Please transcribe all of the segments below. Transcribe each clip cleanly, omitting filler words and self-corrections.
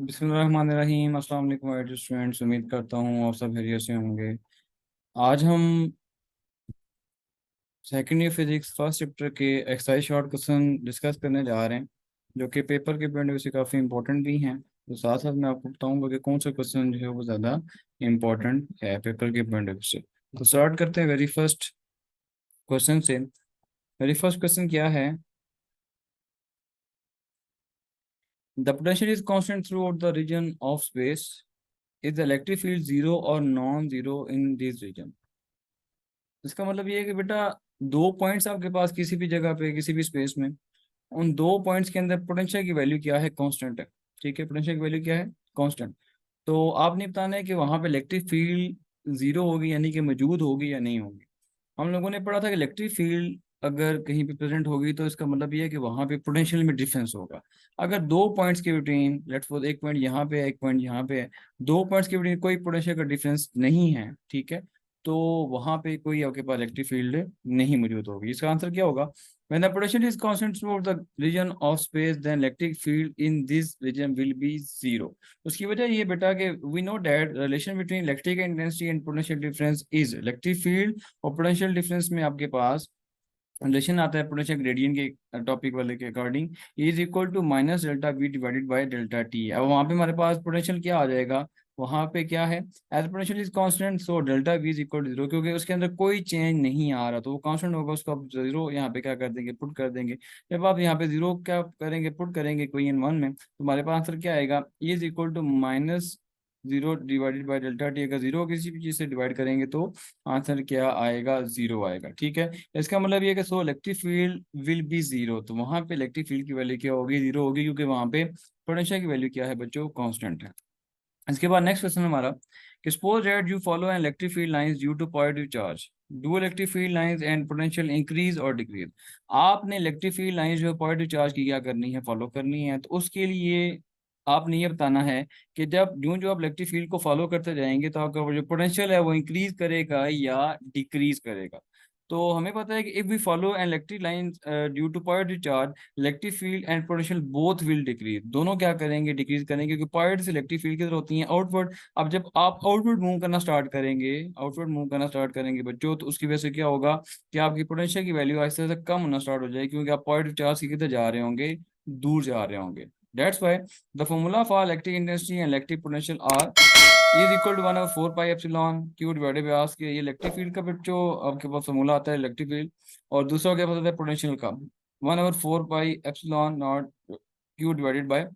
बिस्मिल्लाहिर्रहमानिर्रहीम। अस्सलाम वालेकुम स्टूडेंट्स, उम्मीद करता हूँ और सब खैरियत से होंगे। आज हम second year physics first chapter के एक्सरसाइज शॉर्ट क्वेश्चन डिस्कस करने जा रहे हैं, जो कि पेपर के पॉइंट ऑफ व्यू से काफ़ी इंपॉर्टेंट भी हैं। तो साथ साथ मैं आपको बताऊंगा कि कौन सा क्वेश्चन जो है वो ज़्यादा इंपॉर्टेंट है पेपर के पॉइंट ऑफ व्यू से। तो स्टार्ट करते हैं वेरी फर्स्ट क्वेश्चन से। वेरी फर्स्ट क्वेश्चन क्या है? The potential is constant throughout the region of space. Is the electric field zero और non zero in this region? इसका मतलब ये है कि बेटा, दो पॉइंट्स आपके पास किसी भी जगह पे किसी भी स्पेस में, उन दो पॉइंट्स के अंदर पोटेंशियल की वैल्यू क्या है? कांस्टेंट है। ठीक है, पोटेंशियल की वैल्यू क्या है? कांस्टेंट। तो आपने बताना है कि वहां पे इलेक्ट्रिक फील्ड जीरो होगी, यानी कि मौजूद होगी या नहीं होगी। हम लोगों ने पढ़ा था कि इलेक्ट्रिक फील्ड अगर कहीं पे प्रेजेंट होगी तो इसका मतलब ये है कि वहां पे पोटेंशियल में डिफरेंस होगा। अगर दो पॉइंट्स के बिटवीन, लेट्स सपोज एक पॉइंट यहाँ पे है, एक पॉइंट यहाँ पे है, दो पॉइंट्स के बिटवीन कोई पोटेंशियल का डिफरेंस नहीं है, ठीक है, तो वहां पे कोई आपके पास इलेक्ट्रिक फील्ड नहीं मौजूद होगी। इसका आंसर क्या होगा? When the potential is constant throughout the region of space, then electric field in this region will be zero. उसकी वजह ये बेटा कि we know that relation between electric intensity and potential difference is electric field और potential difference में आपके पास relation आता है पोटेंशियल ग्रेडियंट के टॉपिक वाले के according, is equal to minus delta V divided by delta T. अब वहाँ पे हमारे पास पोटेंशियल क्या आ जाएगा? वहाँ पे क्या है? As potential is constant, so delta V is equal to zero, क्योंकि उसके अंदर कोई चेंज नहीं आ रहा तो वो कांस्टेंट होगा। उसको आप जीरो यहाँ पे क्या कर देंगे? पुट कर देंगे। जब आप यहाँ पे जीरो क्या करेंगे? पुट करेंगे कोई इन वन में, तो हमारे पास आंसर क्या आएगा? Is equal to minus zero divided by delta T. अगर जीरो किसी भी चीज से डिवाइड करेंगे तो आंसर क्या आएगा? जीरो आएगा। ठीक है, इसका मतलब ये है कि so electric field will be zero, तो वहां पे इलेक्ट्रिक फील्ड की वैल्यू क्या होगी? जीरो होगी, क्योंकि वहां पे पोटेंशियल की वैल्यू क्या है बच्चों? कांस्टेंट है। इसके बाद नेक्स्ट क्वेश्चन हमारा कि suppose that you follow an electric field lines due to positive charge, do electric field lines and potential increase और डिक्रीज। आपने इलेक्ट्रिक फील्ड लाइंस जो पॉजिटिव चार्ज की क्या करनी है? फॉलो करनी है। तो उसके लिए आपने ये बताना है कि जब जो जो आप इलेक्ट्रिक फील्ड को फॉलो करते जाएंगे तो आपका जो पोटेंशियल है वो इंक्रीज करेगा या डिक्रीज करेगा। तो हमें पता है कि if we follow an electric line due to positive charge, electric field and potential both will decrease. दोनों क्या करेंगे? डिक्रीज करेंगे, क्योंकि पॉइंट्स इलेक्ट्रिक फील्ड की तरह होती हैं आउटवर्ड। अब जब आप आउटवर्ड मूव करना स्टार्ट करेंगे, आउटवर्ड मूव करना स्टार्ट करेंगे बच्चों, तो उसकी वजह से क्या होगा कि आपकी पोटेंशियल की वैल्यू आहिस्ते आहिस्ते कम होना स्टार्ट हो जाएगी, क्योंकि आप पॉइंट चार्ज की किधर जा रहे होंगे? दूर जा रहे होंगे। That's why the formula for electric intensity and electric potential R is equal to one over four pi epsilon Q divided by R square. ये इलेक्ट्रिक फील्ड का बच्चों आपके पास फॉर्मूला आता है इलेक्ट्रिक फील्ड, और दूसरा क्या पता है? पोटेंशियल का। One over four pi epsilon naught Q divided by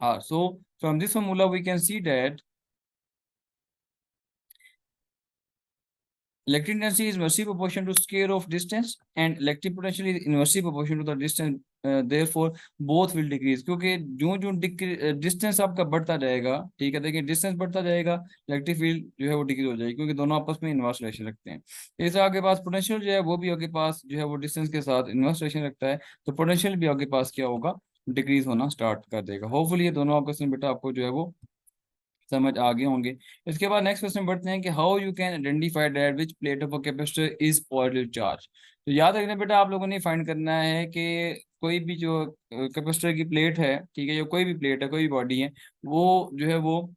R. So from this formula we can see that electric density is inversely proportional to square of distance and electric potential is inversely proportional to the distance, therefore both will decrease। क्योंकि जो जो distance आपका बढ़ता जाएगा, ठीक है, देखिए distance बढ़ता जाएगा, इलेक्ट्रिक फील्ड जो है वो डिक्रीज हो जाएगी, क्योंकि दोनों आपस में इनवर्स रिलेशन रखते हैं। इस आपके पास पोटेंशियल जो है वो भी आपके पास जो है वो डिस्टेंस के साथ इनवर्स रिलेशन रखता है, तो पोटेंशियल भी आपके पास क्या होगा? डिक्रीज होना स्टार्ट कर देगा। होपफुली ये दोनों क्वेश्चन बेटा आपको जो है वो समझ आ गए होंगे। इसके बाद नेक्स्ट क्वेश्चन बढ़ते हैं कि how you can identify that which plate of a capacitor is positive charge. तो याद रखना बेटा, आप लोगों ने फाइंड करना है कि कोई भी जो कैपेसिटर की प्लेट है, ठीक है, जो कोई भी प्लेट है, कोई भी बॉडी है, वो जो है वो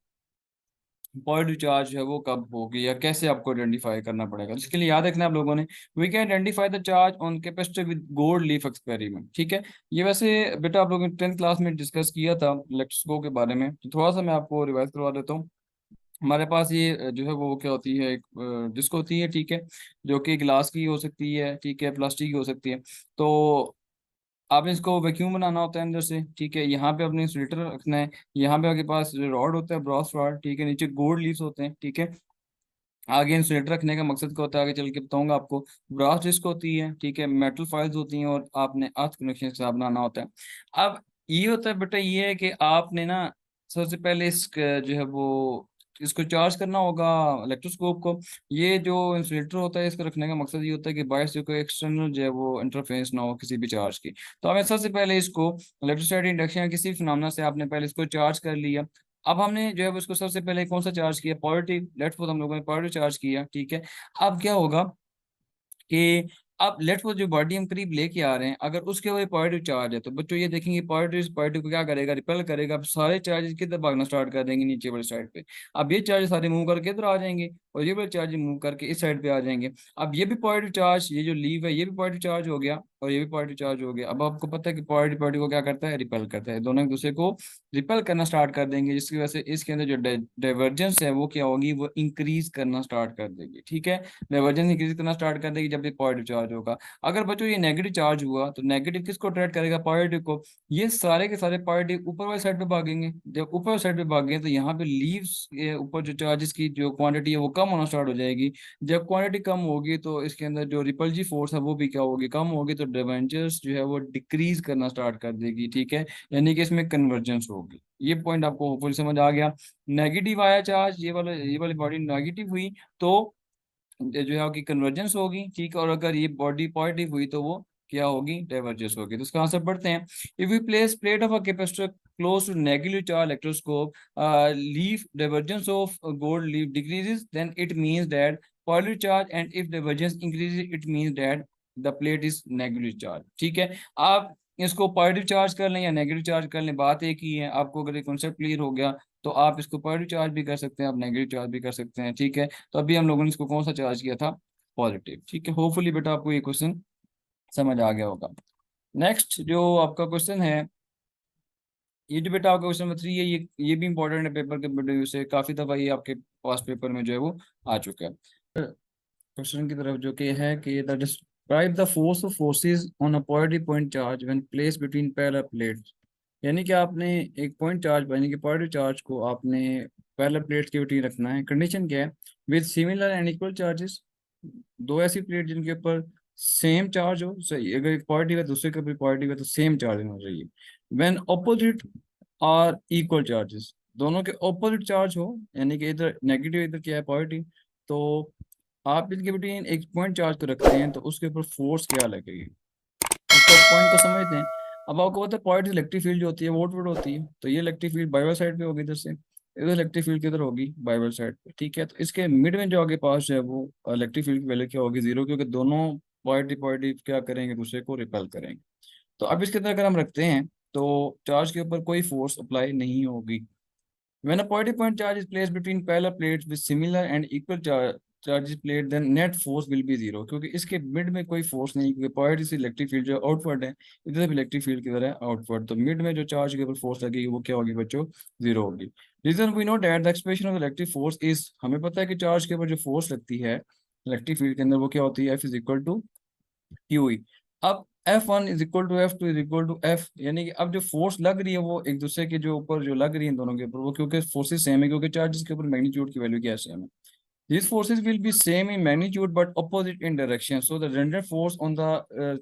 पॉजिटिव चार्ज है वो कब होगी या कैसे आपको आइडेंटिफाई करना पड़ेगा। इसके लिए याद रखना आप लोगों ने, we can identify the charge on capacitor with gold leaf experiment. ठीक है, ये वैसे बेटा आप लोगों ने 10th क्लास में डिस्कस किया था इलेक्ट्रोस्कोप के बारे में, तो थोड़ा सा मैं आपको रिवाइज करवा देता हूँ। हमारे पास ये जो है वो क्या होती है? एक डिस्क होती है, ठीक है, जो कि ग्लास की हो सकती है, ठीक है, प्लास्टिक की हो सकती है। तो आपने इसको वैक्यूम बनाना होता है अंदर से, ठीक है, यहाँ पे अपने इंसुलेटर रखना है, यहाँ पे आपके पास रॉड होता है, ब्रॉस रॉड, ठीक है, नीचे गोल्ड लीव्स होते हैं, ठीक है। आगे इंसुलेटर रखने का मकसद क्या होता है आगे चल के बताऊंगा आपको। ब्रास डिस्क होती है, ठीक है, मेटल फाइल्स होती हैं, और आपने अर्थ कनेक्शन के साथ बनाना होता है। अब ये होता है बेटा, ये है कि आपने ना सबसे पहले इस जो है वो इसको चार्ज करना होगा, इलेक्ट्रोस्कोप को। ये जो इंसुलेटर होता है इसको रखने का मकसद ये होता है कि बाहर से कोई एक्सटर्नल जो है वो इंटरफेरेंस ना हो किसी भी चार्ज की। तो हमें सबसे पहले इसको इलेक्ट्रोस्टैटिक इंडक्शन या किसी फिनोमेना से आपने पहले इसको चार्ज कर लिया। अब हमने जो है उसको सबसे पहले कौन सा चार्ज किया? पॉजिटिव। लेट्स सपोज हम लोगों ने पॉजिटिव चार्ज किया, ठीक है। अब क्या होगा कि अब लेट्स सपोज जो बॉडी हम करीब लेके आ रहे हैं, अगर उसके वही पॉजिटिव चार्ज है तो बच्चों ये देखेंगे पॉजिटिव पॉजिटिव को क्या करेगा, रिपेल करेगा। अब सारे चार्जेस किधर भागना स्टार्ट कर देंगे, नीचे वाली साइड पे। अब ये चार्ज सारे मूव करके इधर आ जाएंगे और ये वाले चार्ज मूव करके इस साइड पे आ जाएंगे। अब ये भी पॉजिटिव चार्ज, ये जो लीव है ये भी पॉजिटिव चार्ज हो गया और ये भी पॉजिटिव चार्ज हो गया। अब आपको पता है कि पॉजिटिव पॉजिटिव को क्या करता है, रिपेल करता है, दोनों एक दूसरे को रिपेल करना स्टार्ट कर देंगे, जिसकी वजह से इसके अंदर जो डाइवर्जेंस है वो क्या होगी, वो इंक्रीज करना स्टार्ट कर देगी। ठीक है, डाइवर्जेंस इंक्रीज करना स्टार्ट कर देगी जब ये पॉजिटिव चार्ज होगा। अगर बच्चों ये नेगेटिव चार्ज हुआ तो नेगेटिव किसको अट्रैक्ट करेगा, पॉजिटिव को। ये सारे के सारे पॉजिटिव ऊपर वाली साइड पे भागेंगे। जब ऊपर वाली साइड पे भागेंगे तो यहाँ पे लीव्स ऊपर जो चार्जेस की जो क्वांटिटी है वो कम होना स्टार्ट हो जाएगी। जब क्वांटिटी कम होगी तो इसके अंदर जो रिपल्जिव फोर्स है वो भी क्या होगी, कम होगी, तो डिवेंचर्स जो है वो डिक्रीज करना स्टार्ट कर देगी। ठीक है, यानी कि इसमें कन्वर्जेंस होगी। ये पॉइंट आपको होपफुली समझ आ गया। नेगेटिव आया चार्ज, ये वाली बॉडी नेगेटिव हुई तो जो है आपकी कन्वर्जेंस होगी। ठीक है, और अगर ये बॉडी पॉजिटिव हुई तो वो क्या होगी, डाइवर्जेंस होगी। तो इसका आंसर पढ़ते हैं। If we place plate of a capacitor close to negative charge electroscope, leaf divergence of gold leaf decreases, then it means that positive charge, and if divergence increases it means that the plate is negative charge. ठीक है, आप इसको positive charge कर लें या negative charge कर लें, बात एक ही है। आपको अगर ये कॉन्सेप्ट क्लियर हो गया तो आप इसको पॉजिटिव चार्ज भी कर सकते हैं, आप नेगेटिव चार्ज भी कर सकते हैं। ठीक है, तो अभी हम लोगों ने इसको कौन सा चार्ज किया था, पॉजिटिव। ठीक है, होपफुली बेटा आपको ये क्वेश्चन समझ आ गया होगा। नेक्स्ट जो आपका क्वेश्चन है, ये जो बेटा आपका क्वेश्चन नंबर 3 है, ये भी इंपॉर्टेंट है पेपर के पॉइंट ऑफ व्यू से, काफी दफा ये आपके पास पेपर में जो है वो आ चुका है। क्वेश्चन की तरफ जो कि है कि the describe the force of forces on a positive point charge when placed between parallel plates. यानी कि आपने एक पॉइंट चार्ज यानी कि पॉजिटिव चार्ज को आपने पैरेलल प्लेट्स के बीच रखना है। कंडीशन क्या है, with similar and equal charges. दो ऐसी प्लेट जिनके ऊपर सेम चार्ज हो, सही, अगर एक पॉजिटिव है दूसरे के ऊपर पॉजिटिव है तो सेम चार्ज होना चाहिए। When opposite are equal charges, दोनों के ऑपोजिट चार्ज हो, यानी कि इधर नेगेटिव इधर क्या है पॉजिटिव, तो आप इनके बिटवीन एक पॉइंट चार्ज को रखते हैं तो उसके ऊपर फोर्स क्या लगेगी, उसको पॉइंट को समझते हैं। अब आपको पता है पॉइंट इलेक्ट्रिक फील्ड जो होती है वो आउटवर्ड होती है, तो ये इलेक्ट्रिक फील्ड बाइबल साइड पे होगी इधर से, इधर इलेक्ट्रिक फील्ड किधर होगी, बाइबल साइड पे। ठीक है, तो इसके मिड में जो आगे पास है वो इलेक्ट्रिक फील्ड की वैल्यू क्या होगी, जीरो, क्योंकि दोनों पॉजिटिव पॉजिटिव क्या करेंगे, दूसरे को रिपेल करेंगे। तो अब इसके अंदर अगर हम रखते हैं तो चार्ज के ऊपर कोई फोर्स अप्लाई नहीं होगी। When a positive point charge is placed between parallel plates with similar and equal charges plate, then net force will be zero, क्योंकि इसके मिड में कोई फोर्स नहीं, क्योंकि पॉजिटिव से इलेक्ट्रिक फील्ड जो आउटवर्ड है, इधर भी इलेक्ट्रिक फील्ड किधर है, आउटवर्ड, तो मिड में जो चार्ज के ऊपर फोर्स लगेगी वो क्या होगी बच्चों, जीरो होगी। Reason we know that the expression of electric force is, हमें पता है कि चार्ज के ऊपर जो फोर्स लगती है इलेक्ट्रिक फील्ड के अंदर वो क्या होती है, F is equal to Q E. अब F1 is equal to F2 is equal to F, यानी कि अब जो फोर्स लग रही है वो एक दूसरे के जो ऊपर जो लग रही है दोनों के ऊपर, वो क्योंकि फोर्सेस सेम है, क्योंकि चार्जेस के ऊपर मैग्नीट्यूड की वैल्यू क्या सेम है। These forces will be same in magnitude but opposite in direction. So the rendered force on the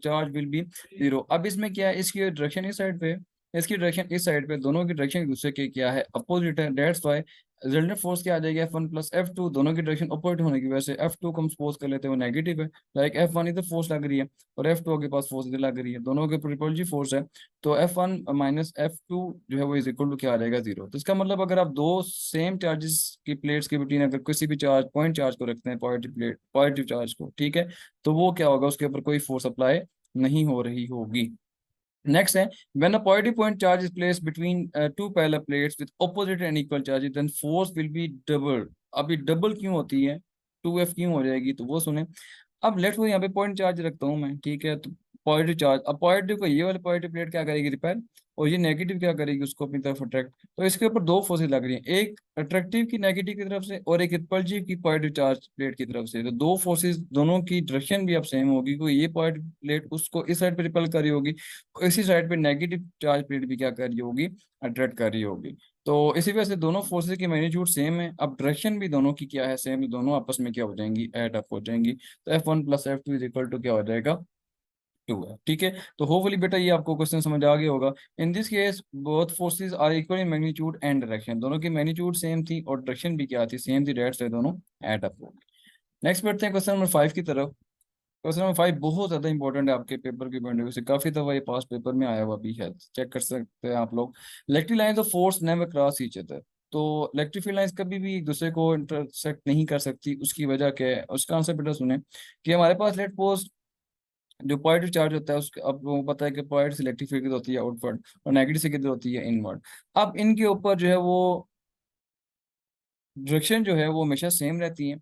charge will be zero. अब इसमें क्या है, इसकी डायरेक्शन इस साइड पे है, इसकी डायरेक्शन इस साइड पे, दोनों की डायरेक्शन एक दूसरे के क्या है, अपोजिट है। दैट्स व्हाई रिजल्टेंट फोर्स क्या आ जाएगी, F1 प्लस F2, दोनों की डायरेक्शन अपोजिट होने की वजह से F2 को हम सपोज कर लेते हैं वो नेगेटिव है। लाइक F1 इधर फोर्स लग रही है और F2 के पास फोर्स इधर लग रही है, दोनों के रिपल्सिव फोर्स है, तो F1 माइनस F2 जो है वो इज इक्वल टू क्या आ जाएगा, जीरो। तो इसका मतलब अगर आप दो सेम चार्जेस की प्लेट्स के बिटवीन अगर किसी भी चार्ज पॉइंट चार्ज को रखते हैं, पॉजिटिव चार्ज को, ठीक है, तो वो क्या होगा, उसके ऊपर कोई फोर्स अप्लाई नहीं हो रही होगी। नेक्स्ट है, when a positive point charge is placed between two parallel plates with opposite and equal charges, then force will be double. अभी डबल क्यों होती है, 2F क्यों हो जाएगी, तो वो सुने। अब लेट्स वो यहाँ पे पॉइंट चार्ज रखता हूँ मैं, ठीक है, तो पॉजिटिव चार्ज, अब पॉजिटिव को ये वाली पॉजिटिव प्लेट क्या करेगी, रिपेल, और ये नेगेटिव क्या करेगी, उसको अपनी तरफ अट्रैक्ट। तो इसके ऊपर दो फोर्सेस लग रही हैं, एक अट्रैक्टिव की नेगेटिव की तरफ से और एक रिपल्सिव की पॉजिटिव चार्ज प्लेट की तरफ से। तो दो फोर्सेस दोनों की डायरेक्शन भी अब सेम होगी, क्योंकि ये पॉजिटिव प्लेट उसको इस साइड पे रिपेल कर रही होगी, और इसी साइड पे नेगेटिव चार्ज प्लेट भी क्या कर रही होगी, अट्रैक्ट कर रही होगी। तो इसी वजह से दोनों फोर्सेस की मैग्नीट्यूड सेम है, अब डायरेक्शन भी दोनों की क्या है, सेम है, दोनों आपस में क्या हो जाएंगी, एड अप हो जाएंगी। तो F1 plus F2 is equal to क्या हो जाएगा, 2 है। ठीक है, तो होपफुली बेटा ये आपको क्वेश्चन समझ आ गया होगा। In this case both forces are equal in magnitude and direction, दोनों की मैग्नीट्यूड सेम थी और डायरेक्शन भी क्या थी, सेम थी, डेट्स से दोनों एड अप हो गए। नेक्स्ट बढ़ते हैं क्वेश्चन नंबर 5 की तरफ। क्वेश्चन नंबर 5 बहुत ज्यादा इंपॉर्टेंट है आपके पेपर के पॉइंट ऑफ व्यू से, काफी दफा ये पास पेपर में आया हुआ भी है, चेक कर सकते हैं आप लोग। Electric lines of force never cross each other, तो इलेक्ट्रिक लाइंस कभी भी एक दूसरे को इंटरसेक्ट नहीं कर सकती, उसकी वजह क्या है, उसका आंसर बेटा सुने कि हमारे पास लेट सपोज जो पॉजिटिव चार्ज होता है उसके, अब वो पता है कि पॉजिटिव इलेक्ट्रिक फील्ड किधर होती है आउटवर्ड, और नेगेटिव से किधर होती है इनवर्ड। अब इनके ऊपर जो है वो डायरेक्शन जो है वो हमेशा सेम रहती है।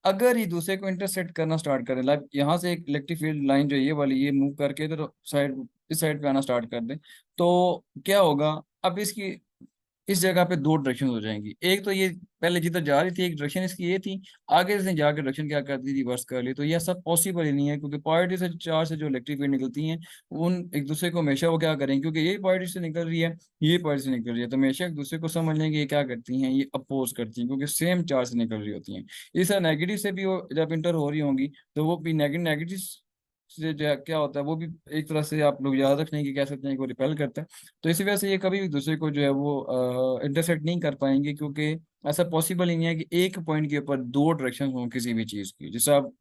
अगर ये दूसरे को इंटरसेक्ट करना स्टार्ट करें, लाइक यहाँ से एक इलेक्ट्रिक फील्ड लाइन जो है ये वाली, ये मूव करके इधर साइड, इस साइड पे आना स्टार्ट कर दे, तो क्या होगा? अब इसकी इस जगह पे दो डायरेक्शन हो जाएंगी। एक तो ये पहले जिधर जा रही थी एक डायरेक्शन इसकी ये थी, आगे से जाकर डायरेक्शन क्या करती थी, रिवर्स कर ली। तो ये सब पॉसिबल ही नहीं है, क्योंकि पॉजिटिव से चार्ज से जो इलेक्ट्रिक फील्ड निकलती हैं उन एक दूसरे को हमेशा वो क्या करेंगे, क्योंकि ये पॉजिटिव से निकल रही है, ये पॉजिटिव से निकल रही है, तो हमेशा एक दूसरे को समझ लेंगे ये क्या करती हैं, ये अपोज करती हैं, क्योंकि सेम चार्ज से निकल रही होती हैं। इस तरह नेगेटिव से भी वो जब इंटर हो रही होंगी तो वो भी नेगेटिव नेगेटिव से जो क्या होता है वो भी एक तरह से आप लोग याद रखने की कह सकते हैं कि वो रिपेल करता है। तो इसी वजह से ये कभी भी दूसरे को जो है वो इंटरसेक्ट नहीं कर पाएंगे, क्योंकि ऐसा पॉसिबल ही नहीं है कि एक पॉइंट के ऊपर दो डायरेक्शन हों किसी भी चीज़ की। जैसे आप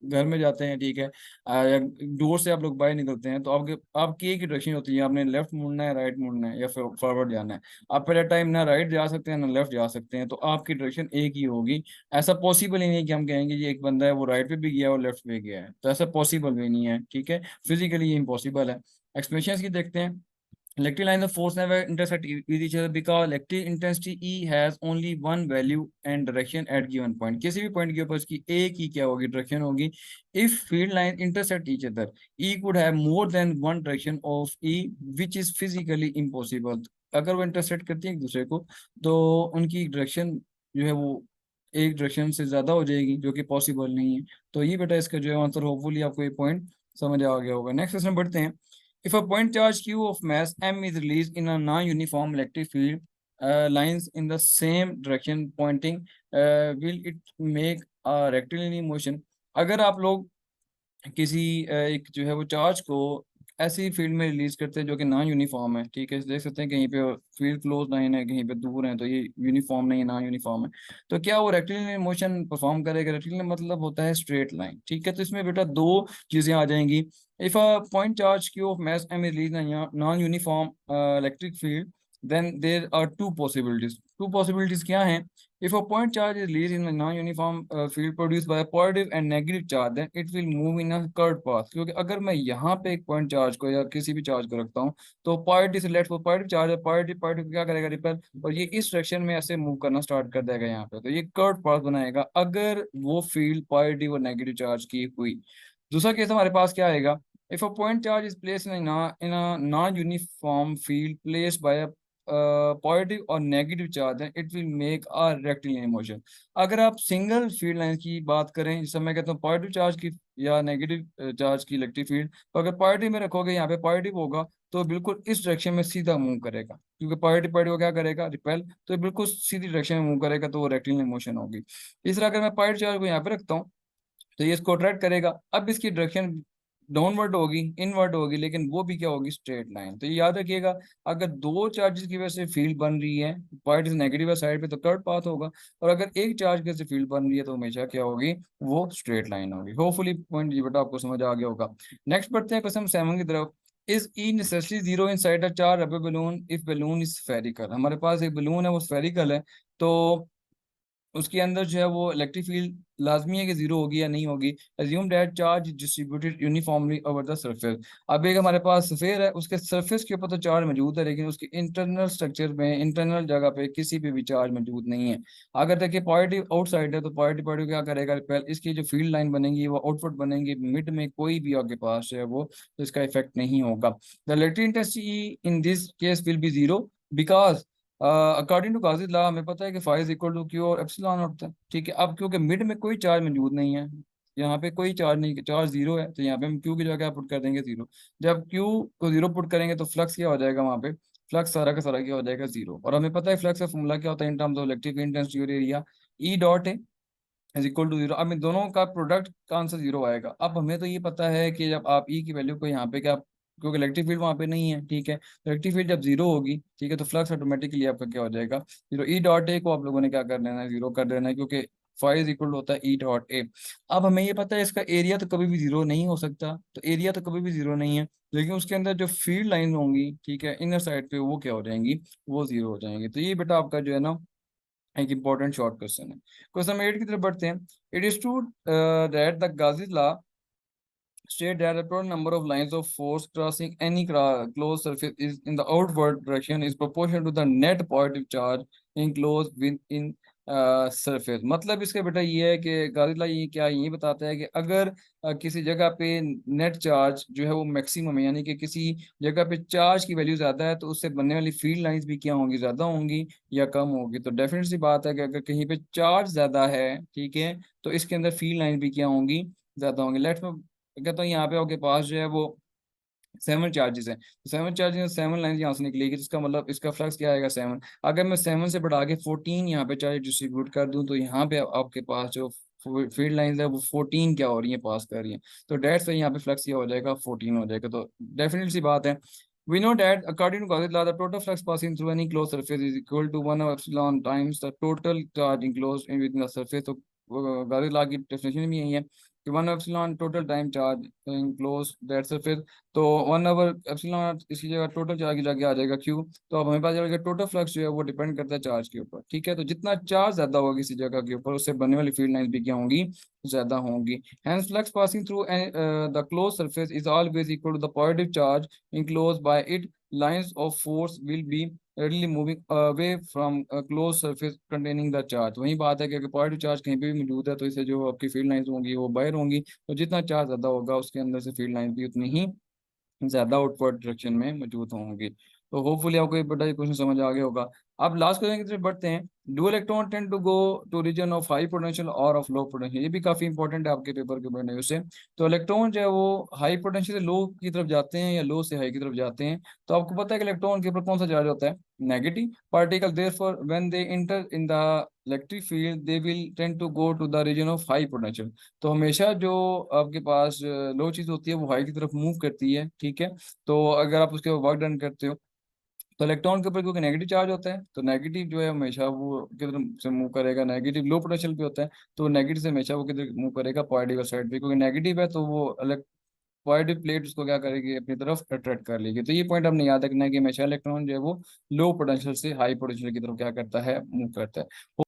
घर में जाते हैं, ठीक है, या डोर से आप लोग बाहर निकलते हैं, तो आपकी एक ही डायरेक्शन होती है, आपने लेफ्ट मुड़ना है, राइट मुड़ना है, या फिर फॉरवर्ड जाना है। आप पहले टाइम ना राइट जा सकते हैं ना लेफ्ट जा सकते हैं, तो आपकी डायरेक्शन एक ही होगी। ऐसा पॉसिबल ही नहीं है कि हम कहेंगे ये एक बंदा है वो राइट पे भी गया और लेफ्ट पे गया है, तो ऐसा पॉसिबल भी नहीं है, ठीक है, फिजिकली ये इम्पॉसिबल है। एक्सप्लेनेशन की देखते हैं। Electric lines of force never intersect with each other because electric intensity E has only one value and direction at given point. किसी भी पॉइंट के ऊपर उसकी एक ही क्या होगी, डायरेक्शन होगी। If field lines intersect each other, E could have more than one direction of E, which is physically impossible. अगर वो इंटरसेक्ट करती है एक दूसरे को, तो उनकी डायरेक्शन जो है वो एक डायरेक्शन से ज्यादा हो जाएगी, जो कि पॉसिबल नहीं है। तो ये बेटा इसका जो है आंसर, होपफुली आपको ये पॉइंट समझ आ गया होगा। नेक्स्ट क्वेश्चन बढ़ते हैं। If a point charge q of mass m is released in a non-uniform electric field, lines in the same direction pointing, will it make a rectilinear motion? अगर आप लोग किसी एक जो है वो चार्ज को ऐसी फील्ड में रिलीज करते हैं जो कि नॉन यूनिफॉर्म है, ठीक है, देख सकते हैं कहीं पे फील्ड क्लोज लाइन है, कहीं पे दूर है, तो ये यूनिफॉर्म नहीं है, नॉन यूनिफॉर्म है। तो क्या वो रेक्टिलिनियर मोशन परफॉर्म करेगा? रेक्टिलिनियर मतलब होता है स्ट्रेट लाइन, ठीक है। तो इसमें बेटा दो चीजें आ जाएंगी। If a point charge Q of mass M is release non uniform electric field, then there are two possibilities. Two possibilities क्या हैं? If a point charge is released in a non-uniform field produced by a positive and negative charge, then it will move in a curved path. क्योंकि अगर मैं यहाँ पे एक point charge को या किसी भी चार्ज को रखता हूँ, तो पॉजिटिव से लेफ्ट को पॉजिटिव चार्ज है, पॉजिटिव पॉजिटिव क्या करेगा, रिपेल, और ये इस डायरेक्शन में ऐसे मूव करना स्टार्ट कर देगा यहाँ पे, तो ये कर्व पाथ बनाएगा अगर वो फील्ड पॉजिटिव और नेगेटिव चार्ज की हुई। दूसरा केस हमारे पास क्या आएगा? If a point charge is placed in a non-uniform field placed by a positive और नेगेटिव चार्ज है, it will make a rectilinear motion. अगर आप सिंगल फील्ड लाइन की बात करें, जिसमें मैं कहता हूँ पॉजिटिव चार्ज की या नेगेटिव चार्ज की इलेक्ट्रिक फील्ड, तो अगर पॉजिटिव में रखोगे, यहाँ पे पॉजिटिव होगा, तो बिल्कुल इस डायरेक्शन में सीधा मूव करेगा, क्योंकि पॉजिटिव पॉजिटिव क्या करेगा, रिपेल, तो बिल्कुल सीधी डायरेक्शन में मूव करेगा, तो वो रेक्टिलिनियर मोशन होगी। इस तरह अगर मैं पॉजिटिव चार्ज को यहाँ पे रखता हूँ, तो ये इसको अट्रैक्ट करेगा। अब इसकी डायरेक्शन डाउनवर्ड होगी, इनवर्ड होगी, लेकिन वो भी क्या होगी, स्ट्रेट लाइन। तो ये याद रखिएगा, अगर दो चार्जेस की वजह से फील्ड बन रही है, पॉइंट नेगेटिव साइड पे, तो कर्व पाथ होगा, और अगर एक चार्ज की वजह से फील्ड बन रही है, तो हमेशा क्या होगी, वो स्ट्रेट लाइन होगी। होपफुली पॉइंट ये बेटा आपको समझ आ गया होगा। नेक्स्ट बढ़ते हैं क्वेश्चन 7 की तरफ। Is E necessary zero inside a charged rubber balloon if balloon is spherical? हमारे पास एक बलून है, वो स्फेरिकल है, तो उसके अंदर जो है वो इलेक्ट्रिक फील्ड लाजमी है कि जीरो होगी या नहीं होगी। Assume that charge distributed uniformly over the surface. अब एक हमारे पास सफेयर है, उसके सरफेस के ऊपर तो चार्ज मौजूद है, लेकिन उसके इंटरनल स्ट्रक्चर में, इंटरनल जगह पे किसी पे भी चार्ज मौजूद नहीं है। अगर देखिए पॉजिटिव आउटसाइड है, तो पॉजिटिव पॉजिटिव क्या करेगा, रिपेल, इसकी जो फील्ड लाइन बनेगी वो आउटपुट बनेगी, मिड में कोई भी आपके पास है वो, तो इसका इफेक्ट नहीं होगा। The electric intensity in this case will be zero because according to Gauss law हमें पता है कि phi is equal to Q और एप्सिलॉन होता है, ठीक है। अब क्योंकि मिड में कोई चार्ज मौजूद नहीं है, यहाँ पे कोई चार्ज नहीं, चार्ज जीरो है, तो यहाँ पे हम क्यू की जगह क्या पुट कर देंगे, जीरो। जब क्यू को जीरो पुट करेंगे तो फ्लक्स क्या हो जाएगा वहाँ पे, फ्लक्स सारा का सारा क्या हो जाएगा, जीरो। और हमें पता है फ्लक्स का फॉर्मूला क्या होता है in terms of electric intensity और एरिया, ई डॉट है इज इक्वल टू जीरो। अब इन दोनों का प्रोडक्ट का आंसर जीरो आएगा। अब हमें तो ये पता है कि जब आप ई की वैल्यू को यहाँ पे क्या, क्योंकि इलेक्ट्रिक फील्ड वहाँ पे नहीं है, ठीक है, तो इलेक्ट्रिक फील्ड जब जीरो होगी, ठीक है, तो फ्लक्स ऑटोमेटिकली आपका क्या हो जाएगा, जीरो। ई डॉट ए को आप लोगों ने क्या कर देना है, जीरो कर देना है, क्योंकि फाइव इज इक्वल होता है ई डॉट ए। अब हमें ये पता है इसका एरिया तो कभी भी जीरो नहीं हो सकता, तो एरिया तो कभी भी जीरो नहीं है, लेकिन उसके अंदर जो फील्ड लाइन होंगी, ठीक है, इनर साइड पे, वो क्या हो जाएंगी, वो जीरो हो जाएंगी। तो ये बेटा आपका जो है ना एक इंपॉर्टेंट शॉर्ट क्वेश्चन है। क्वेश्चन 8 की तरफ बढ़ते हैं। It is true that the Gauss's law state that the total number of lines of force crossing any closed surface is in the outward direction is proportional to the net positive charge enclosed within surface. मतलब इसका बेटा ये है कि गाजिला ये क्या ये बताता है कि अगर किसी जगह पे नेट चार्ज जो है वो मैक्सिमम है, यानी कि किसी जगह पे चार्ज की वैल्यू ज्यादा है, तो उससे बनने वाली फील्ड लाइंस भी क्या होंगी, ज्यादा होंगी या कम होगी। तो डेफिनेट सी बात है कि अगर कहीं पे चार्ज ज्यादा है, ठीक है, तो इसके अंदर फील्ड लाइन भी क्या होंगी, ज्यादा होंगी। लेट्स में कहता हूँ यहाँ पे आपके पास जो है वो 7 चार्जेस हैं, तो 7 चार्जेस, 7 लाइन यहाँ से निकलेगी, जिसका मतलब इसका फ्लक्स क्या आएगा 7। अगर मैं 7 से बढ़ा के 14 यहाँ पे चार्ज डिस्ट्रीब्यूट कर दूं, तो यहाँ पे आपके पास जो फील्ड लाइंस है वो 14 क्या हो रही है, पास कर रही है। तो डेट्स यहाँ पे फ्लक्स क्या हो जाएगा, 14 हो जाएगा। तो डेफिनेट सी बात है, we know that according to Gauss's law the total flux passing through any closed surface is equal to 1 of epsilon times the total charge enclosed in within the surface। तो Gauss's law की definition भी यही है कि 1 epsilon total time charge enclose that surface. तो 1 epsilon इसकी जगह total charge की जगह आ जाएगा क्यू। तो अब हमें पता चलेगा टोटल फ्लक्स जो है वो डिपेंड करता है चार्ज के ऊपर, ठीक है। तो जितना चार्ज ज्यादा होगा किसी जगह के ऊपर, उससे बनने वाली फील्ड लाइंस भी क्या होंगी, ज्यादा होंगी। Hence flux passing through the closed surface is always equal to the positive charge enclosed by it। Lines of force will be readily moving away from a closed surface containing the charge। वही बात है कि अगर positive charge कहीं पे भी मौजूद है, तो इससे जो आपकी फील्ड लाइंस होंगी वो बाहर होंगी। तो जितना चार्ज ज्यादा होगा उसके अंदर से फील्ड लाइंस भी उतनी ही ज्यादा आउटवर्ड डायरेक्शन में मौजूद होंगी। तो होपफुली आपको ये बड़ा क्वेश्चन समझ आ गया होगा। अब लास्ट क्वेश्चन की तरफ बढ़ते हैं। Do electron tend to go to region of high potential और ऑफ लो पोटेंशियल। ये भी काफी इंपॉर्टेंट है आपके पेपर के पढ़ने से। तो इलेक्ट्रॉन जो है वो हाई पोटेंशियल से लो की तरफ जाते हैं या लो से हाई की तरफ जाते हैं। तो आपको पता है कि इलेक्ट्रॉन के ऊपर कौन सा चार्ज होता है, negative particle. Therefore when they enter in the electric field they will tend to go to the region of high potential. तो हमेशा जो आपके पास लो चीज होती है वो हाई की तरफ मूव करती है, ठीक है। तो अगर आप उसके वर्क डन करते हो, तो इलेक्ट्रॉन के ऊपर क्योंकि नेगेटिव चार्ज होता है, तो नेगेटिव जो है हमेशा वो किधर से मूव करेगा, नेगेटिव लो पोटेंशियल पे होता है, तो नेगेटिव से हमेशा वो किधर मूव करेगा, पॉजिटिव साइड पे। क्योंकि नेगेटिव है तो वो अलग पॉजिटिव प्लेट उसको क्या करेगी, अपनी तरफ अट्रैक्ट कर लेगी। तो ये पॉइंट हमने याद रखना है कि हमेशा इलेक्ट्रॉन जो है वो लो पोटेंशियल से हाई पोटेंशियल की तरफ क्या करता है, मूव करता है।